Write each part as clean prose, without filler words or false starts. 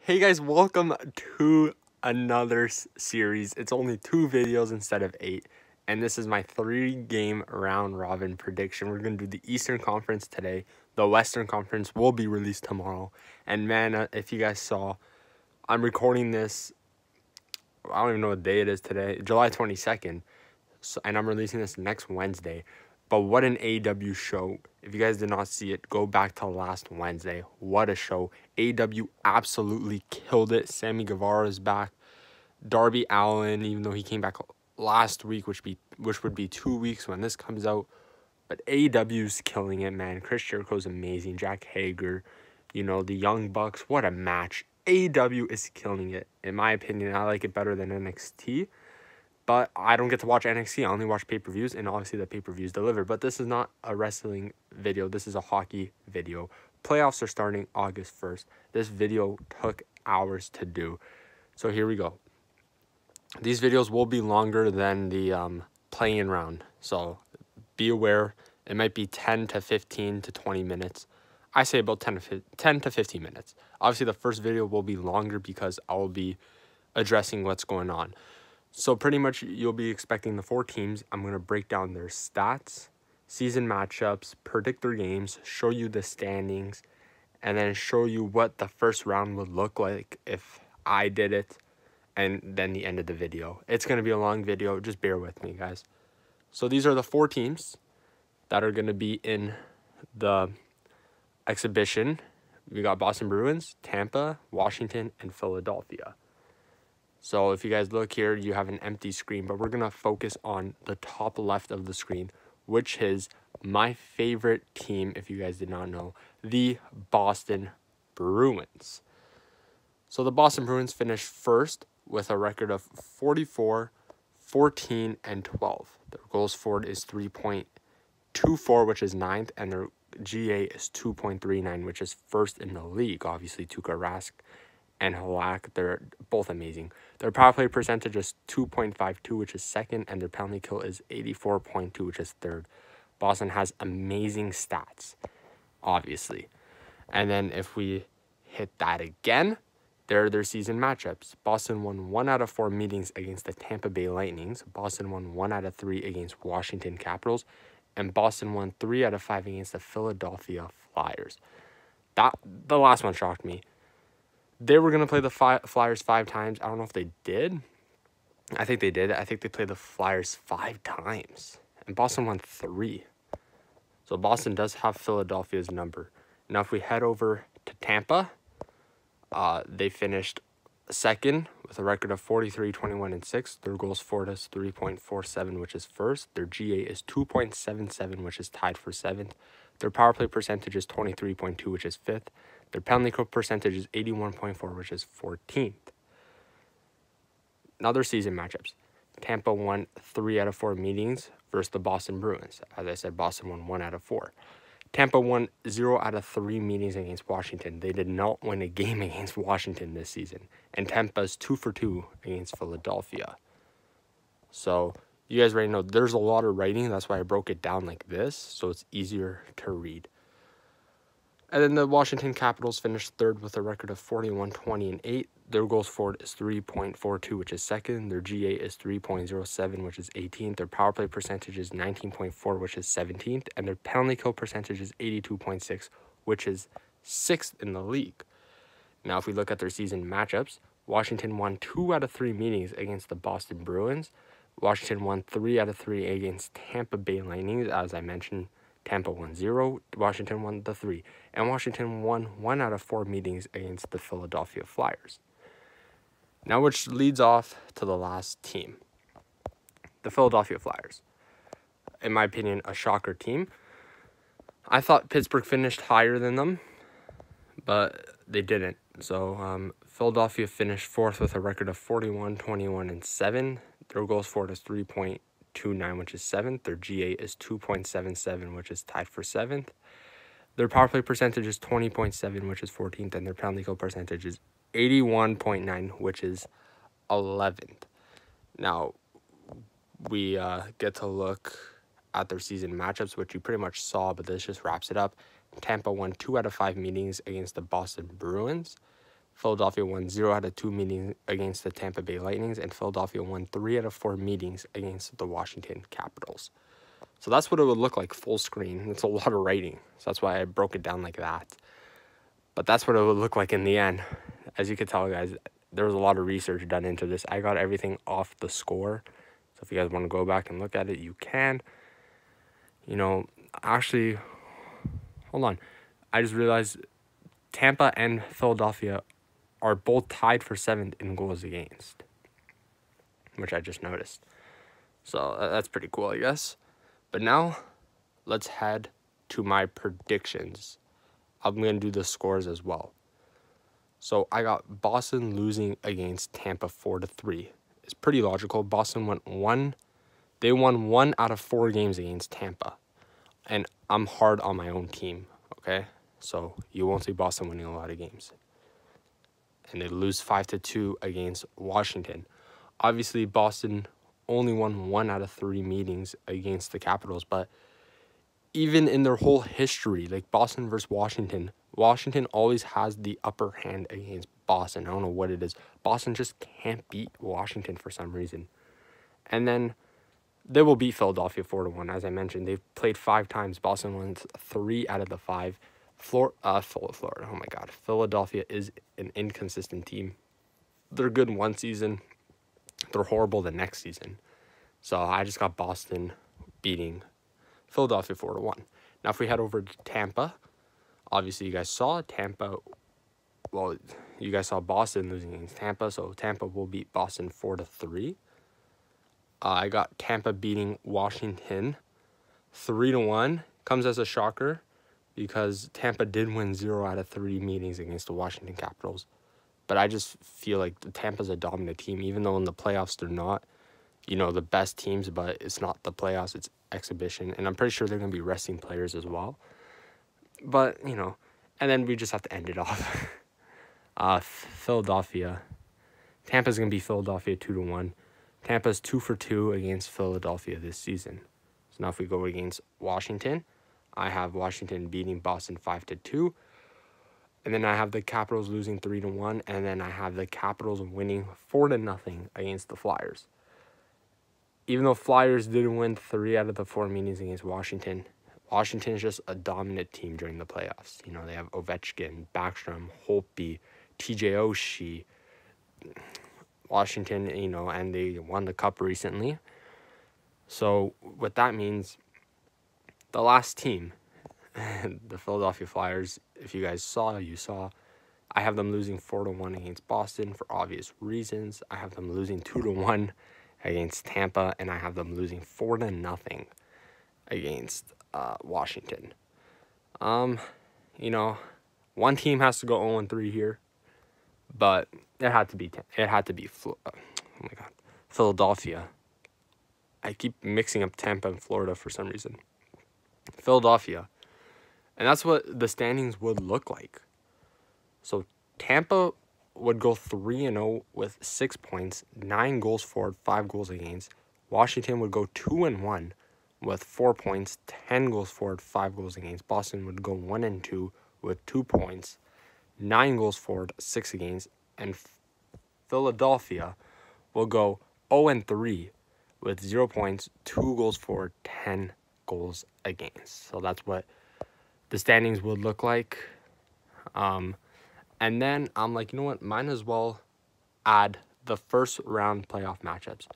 Hey guys, welcome to another series. It's only 2 videos instead of 8, and this is my 3-game round robin prediction. We're going to do the Eastern Conference today. The Western Conference will be released tomorrow. And man, if you guys saw, I'm recording this, I don't even know what day it is today, July 22nd, and I'm releasing this next Wednesday. But what an AEW show. If you guys did not see it, go back to last Wednesday. What a show. AEW absolutely killed it. Sammy Guevara is back. Darby Allin, even though he came back last week, which would be 2 weeks when this comes out. But AEW's killing it, man. Chris Jericho's amazing. Jack Hager, the Young Bucks. What a match. AEW is killing it. In my opinion, I like it better than NXT. But I don't get to watch NXT. I only watch pay-per-views, and obviously the pay-per-views deliver. But this is not a wrestling video. This is a hockey video. Playoffs are starting August 1st. This video took hours to do. So here we go. These videos will be longer than the play-in round. So be aware. It might be 10 to 15 to 20 minutes. I say about 10 to 15 minutes. Obviously, the first video will be longer because I will be addressing what's going on. So pretty much you'll be expecting the 4 teams. I'm going to break down their stats, season matchups, predict their games, show you the standings, and then show you what the first round would look like if I did it, and then the end of the video. It's going to be a long video. Just bear with me, guys. So these are the 4 teams that are going to be in the exhibition. We got Boston Bruins, Tampa, Washington, and Philadelphia. So if you guys look here, you have an empty screen, but we're going to focus on the top left of the screen, which is my favorite team, if you guys did not know, the Boston Bruins. So the Boston Bruins finished first with a record of 44, 14, and 12. Their goals forward is 3.24, which is 9th, and their GA is 2.39, which is first in the league. Obviously, Tuukka Rask and Halak, they're both amazing. Their power play percentage is 2.52, which is second, and their penalty kill is 84.2, which is third. Boston has amazing stats, obviously. And then if we hit that again, there are their season matchups. Boston won 1 out of 4 meetings against the Tampa Bay Lightnings. Boston won 1 out of 3 against Washington Capitals. And Boston won 3 out of 5 against the Philadelphia Flyers. The last one shocked me. They were going to play the Flyers 5 times. I don't know if they did. I think they did. I think they played the Flyers 5 times. And Boston won 3. So Boston does have Philadelphia's number. Now if we head over to Tampa, they finished second with a record of 43, 21, and 6. Their goals forward is 3.47, which is first. Their GA is 2.77, which is tied for 7th. Their power play percentage is 23.2, which is 5th. Their penalty kill percentage is 81.4, which is 14th. Now their season matchups. Tampa won 3 out of 4 meetings versus the Boston Bruins. As I said, Boston won 1 out of 4. Tampa won 0 out of 3 meetings against Washington. They did not win a game against Washington this season. And Tampa's 2 for 2 against Philadelphia. So you guys already know there's a lot of writing. That's why I broke it down like this, so it's easier to read. And then the Washington Capitals finished third with a record of 41, 20, and 8. Their goals forward is 3.42, which is second. Their GA is 3.07, which is 18th. Their power play percentage is 19.4, which is 17th. And their penalty kill percentage is 82.6, which is 6th in the league. Now, if we look at their season matchups, Washington won 2 out of 3 meetings against the Boston Bruins. Washington won 3 out of 3 against Tampa Bay Lightning, as I mentioned. Tampa won 0, Washington won the 3, and Washington won 1 out of 4 meetings against the Philadelphia Flyers. Now, which leads off to the last team, the Philadelphia Flyers. In my opinion, a shocker team. I thought Pittsburgh finished higher than them, but they didn't. So Philadelphia finished 4th with a record of 41, 21, and 7. Their goals forward is 3.29, which is 7th. Their GA is 2.77, which is tied for 7th. Their power play percentage is 20.7, which is 14th, and their penalty kill percentage is 81.9, which is 11th. Now, we get to look at their season matchups, which you pretty much saw, but this just wraps it up. Tampa won 2 out of 5 meetings against the Boston Bruins. Philadelphia won 0 out of 2 meetings against the Tampa Bay Lightnings, and Philadelphia won 3 out of 4 meetings against the Washington Capitals. So that's what it would look like full screen. It's a lot of writing, so that's why I broke it down like that. But that's what it would look like in the end. As you can tell, guys, there was a lot of research done into this. I got everything off the score. So if you guys want to go back and look at it, you can. You know, actually, hold on. I just realized Tampa and Philadelphia are both tied for 7th in goals against, which I just noticed. So that's pretty cool, I guess. But now, let's head to my predictions. I'm going to do the scores as well. So I got Boston losing against Tampa 4-3. It's pretty logical. Boston won 1 out of 4 games against Tampa. And I'm hard on my own team, okay? So you won't see Boston winning a lot of games. And they lose 5-2 against Washington. Obviously, Boston only won 1 out of 3 meetings against the Capitals, but even in their whole history, like Boston versus Washington, Washington always has the upper hand against Boston. I don't know what it is. Boston just can't beat Washington for some reason. And then they will beat Philadelphia 4-1. As I mentioned, they've played 5 times. Boston wins 3 out of the 5. Florida. Oh my God. Philadelphia is an inconsistent team. They're good one season. They're horrible the next season. So I just got Boston beating Philadelphia 4-1. Now, if we head over to Tampa, obviously you guys saw Tampa. Well, you guys saw Boston losing against Tampa, so Tampa will beat Boston 4-3. I got Tampa beating Washington 3-1. Comes as a shocker because Tampa did win 0 out of 3 meetings against the Washington Capitals. But I just feel like Tampa's a dominant team, even though in the playoffs they're not, the best teams, but it's not the playoffs, it's exhibition. And I'm pretty sure they're going to be resting players as well. But, and then we just have to end it off. Philadelphia. Tampa's going to be Philadelphia 2-1. Tampa's 2-2 against Philadelphia this season. So now if we go against Washington, I have Washington beating Boston 5-2. And then I have the Capitals losing 3-1. And then I have the Capitals winning 4-0 against the Flyers. Even though Flyers didn't win 3 out of the 4 meetings against Washington, Washington is just a dominant team during the playoffs. They have Ovechkin, Backstrom, Holtby, TJ Oshie, Washington, and they won the Cup recently. So what that means, the last team, the Philadelphia Flyers, if you guys saw, I have them losing 4-1 against Boston for obvious reasons. I have them losing 2-1 against Tampa, and I have them losing 4-0 against Washington. One team has to go 0-3 here, but it had to be Philadelphia. I keep mixing up Tampa and Florida for some reason. Philadelphia. And that's what the standings would look like. So Tampa would go 3-0 with 6 points, 9 goals for, 5 goals against. Washington would go 2-1 with 4 points, 10 goals for, 5 goals against. Boston would go 1-2 with 2 points, 9 goals for, 6 against. And Philadelphia will go 0-3 with 0 points, 2 goals for, 10 goals against. So that's what the standings would look like. And then I'm like, you know what? Might as well add the first round playoff matchups.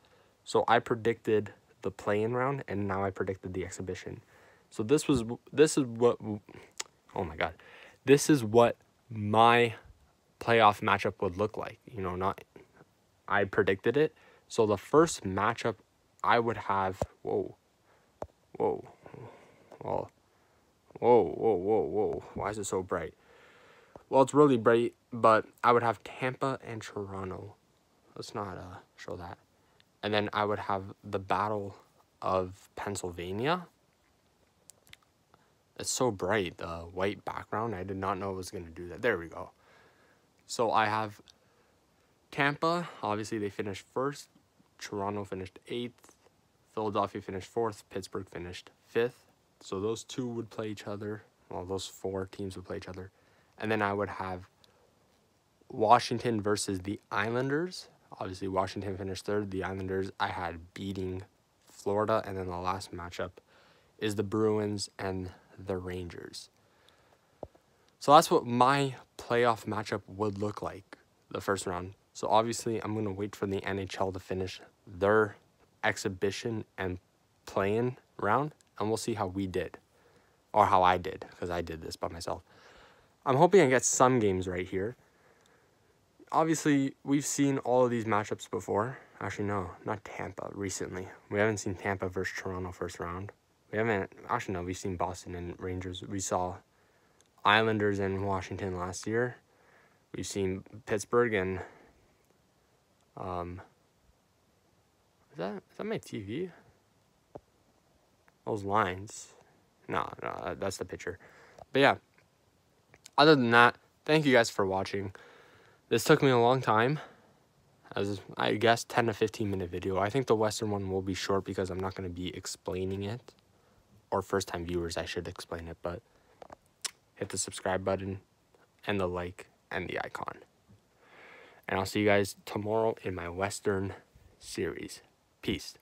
So I predicted the play-in round, and now I predicted the exhibition. So this is what my playoff matchup would look like. I predicted it. So the first matchup I would have, whoa. Why is it so bright? Well, it's really bright, but I would have Tampa and Toronto. Let's not show that. And then I would have the Battle of Pennsylvania. It's so bright, the white background. I did not know it was going to do that. There we go. So I have Tampa. Obviously, they finished first. Toronto finished 8th. Philadelphia finished 4th. Pittsburgh finished 5th. So those two would play each other. Well, those 4 teams would play each other. And then I would have Washington versus the Islanders. Obviously, Washington finished third. The Islanders I had beating Florida. And then the last matchup is the Bruins and the Rangers. So that's what my playoff matchup would look like, the first round. So obviously, I'm going to wait for the NHL to finish their exhibition and play-in round, and we'll see how we did, or how I did, because I did this by myself. I'm hoping I get some games right here. Obviously, we've seen all of these matchups before. Actually, no, not Tampa recently. We haven't seen Tampa versus Toronto first round. We haven't, actually, no, we've seen Boston and Rangers. We saw Islanders and Washington last year. We've seen Pittsburgh and is that my TV? Those lines. No, that's the picture. But yeah, other than that, thank you guys for watching. This took me a long time, as I guess 10 to 15 minute video. I think the Western one will be short because I'm not going to be explaining it, or first time viewers I should explain it, but hit the subscribe button and the like and the icon. And I'll see you guys tomorrow in my Western series. Peace.